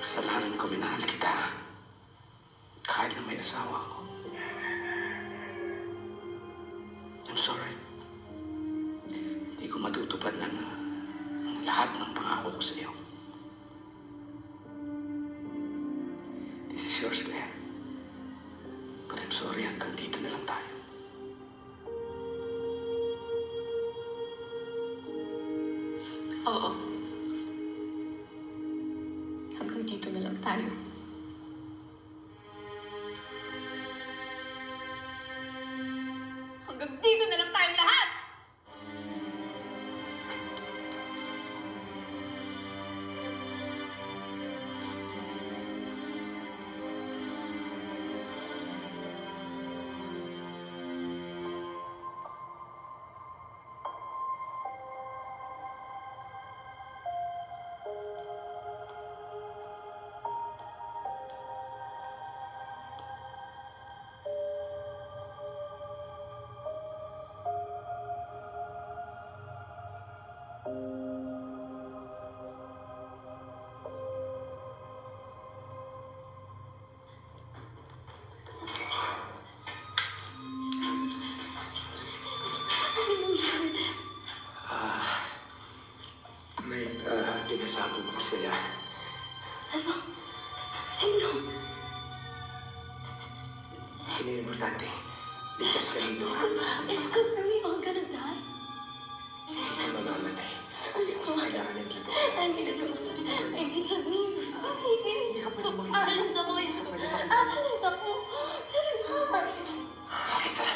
Kasalanan ko, minahal kita. Kahit na may asawa ako. I'm sorry. Hindi ko matutupad ng lahat ng pangako ko sa iyo. This is yours, Claire. But I'm sorry, hanggang dito na lang tayo. Oo. Hanggang dito na lang tayo. Hanggang dito na lang tayong lahat! May pinasabog ko sila. Ano? Sino? Hindi importante. Ligtas ka dito. Is are we all gonna die? Hindi ka mamamatay. Kailangan nandito. I need to leave. Serious. Aalis ako. Aalis ako. Pero lahat. Okay, tara.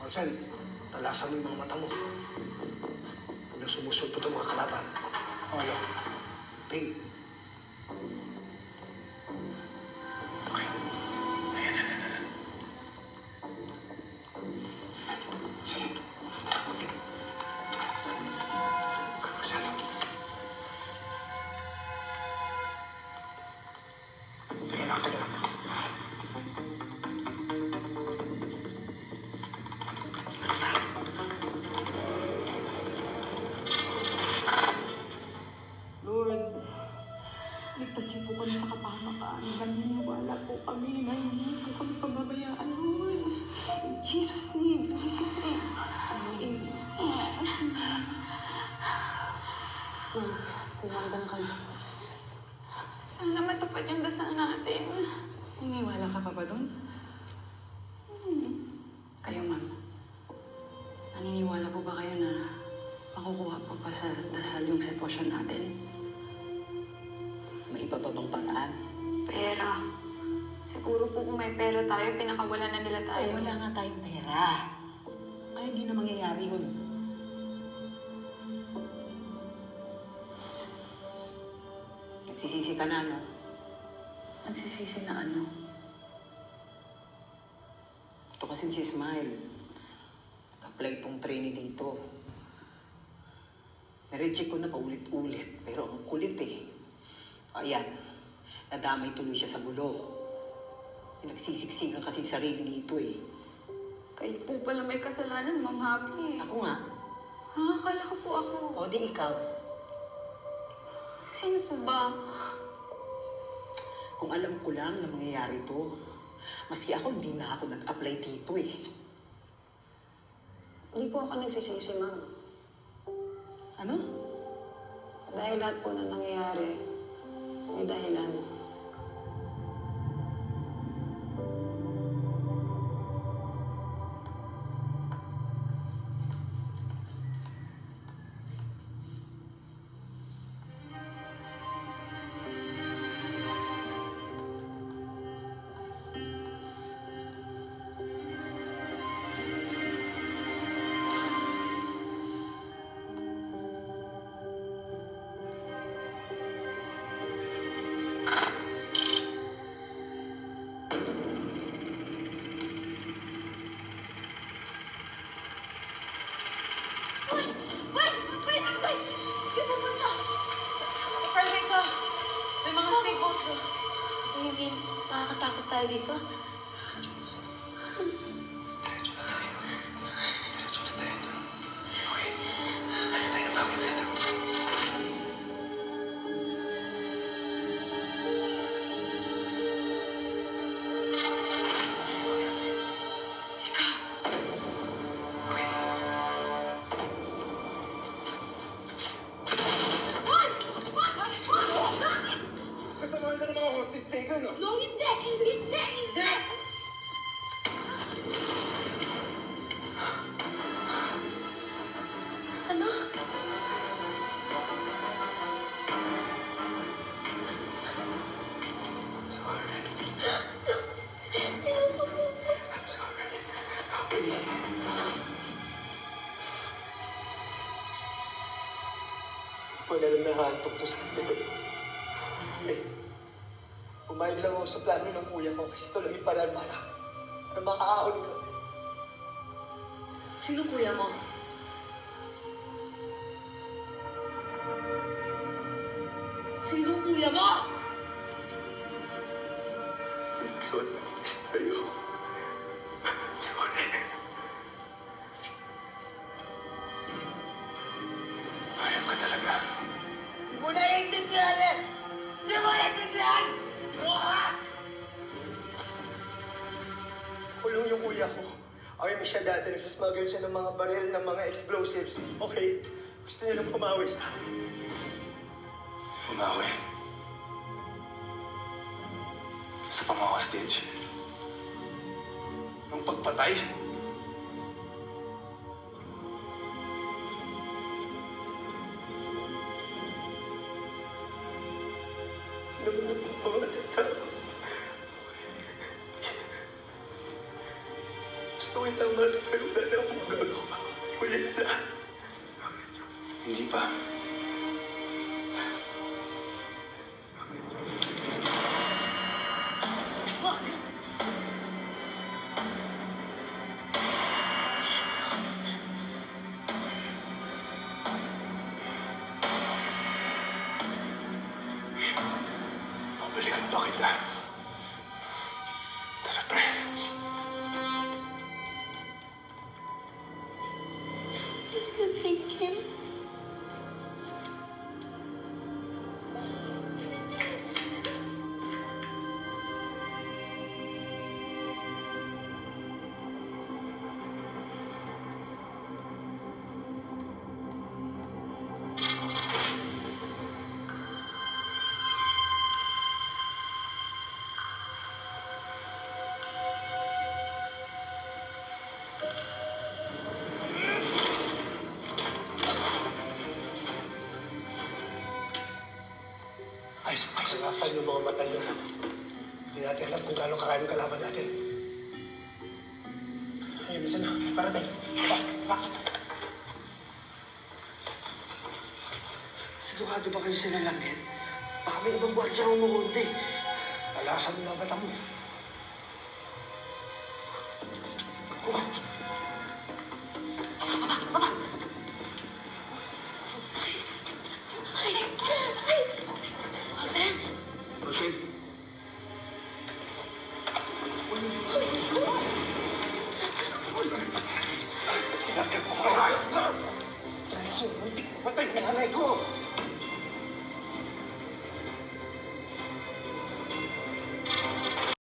Marcel, talasan mo yung mga mata mo. Huwag na sumusulpot ang mga kalaban. Wala. Ping. Okay. Ayan. Sige. Huwag ka masyado. Teka lang. Lord, ligtas niyo po kami sa kapahamakan. Naniniwala po kami na hindi po kami pababayaan, Lord. In Jesus' name, in Jesus' name. Amen. Tumagan ka na. Sana matupad yung dasal natin. Naniniwala ka pa ba doon? Kayo, ma'am. Naniniwala po ba kayo na makukuha po pa sa dasal yung sitwasyon natin? May iba pa bang paraan? Pera. Siguro po kung may pera tayo, pinakawalan na nila tayo. Ay, wala nga tayong pera. Ay, hindi na mangyayari yun. Nagsisisi ka na, no? Nagsisisi na ano? Ito kasi si Smile. Nag-apply itong trainee dito. Nare-check ko na paulit-ulit, pero ang kulit eh. Ayan, nadamay tuloy siya sa bulo. Nagsisiksikan kasi sarili dito eh. Kayo po pala may kasalanan, Ma'am Happy. Ako nga. Ha? Akala ko po ako. O di ikaw. Sino po ba? Kung alam ko lang na mangyayari to, maski ako hindi na ako nag-apply dito eh. Hindi po ako nagsisisi, Ma'am. Ano? Dahil lahat po na nangyayari, may dahilan. Sa project ko, may mga speedboats ko. So, you mean, makakatakas tayo dito? Diretso na tayo. Diretso na tayo doon. Okay. Ano tayo na bawal dito? Basta mahal na ng mga hostage taker, no? No, hindi! Hindi! Hindi! Ano? Sorry. I'm sorry. Magalang na hantok to sa likod. Okay. Pumayag lang ako sa plano ng kuya ko kasi ito lang yung paraan para makaahon ka. Sino kuya mo? Sino kuya mo? Nagsuot ng best sa'yo. Sorry. Ayaw ka talaga. Hindi mo naiintindihan eh! Hindi mo naiintindihan! Kulong yung kuya ko. Army siya dati. Nagsasmuggle siya ng mga baril ng mga explosives. Okay? Gusto niya lang pumawi sa akin. Bumawi. Sa pang-hostage. Nung pagpatay. Nabubuhay ka. Gusto ko itama ito pero wala na akong magagawa. Ulit na. Hindi pa. Wag! Babalikan pa kita. Tara, pre. He's gonna make him. Ayos, nasaan yung mga mata niyo? Hindi natin alam kung gaano karaming kalaban natin. Ay, bisa na. Parating. Sigurado ba kayo sila lang yan? Baka may ibang gwardiya ang umuunti. Talasan mo na mata mo. Go, go.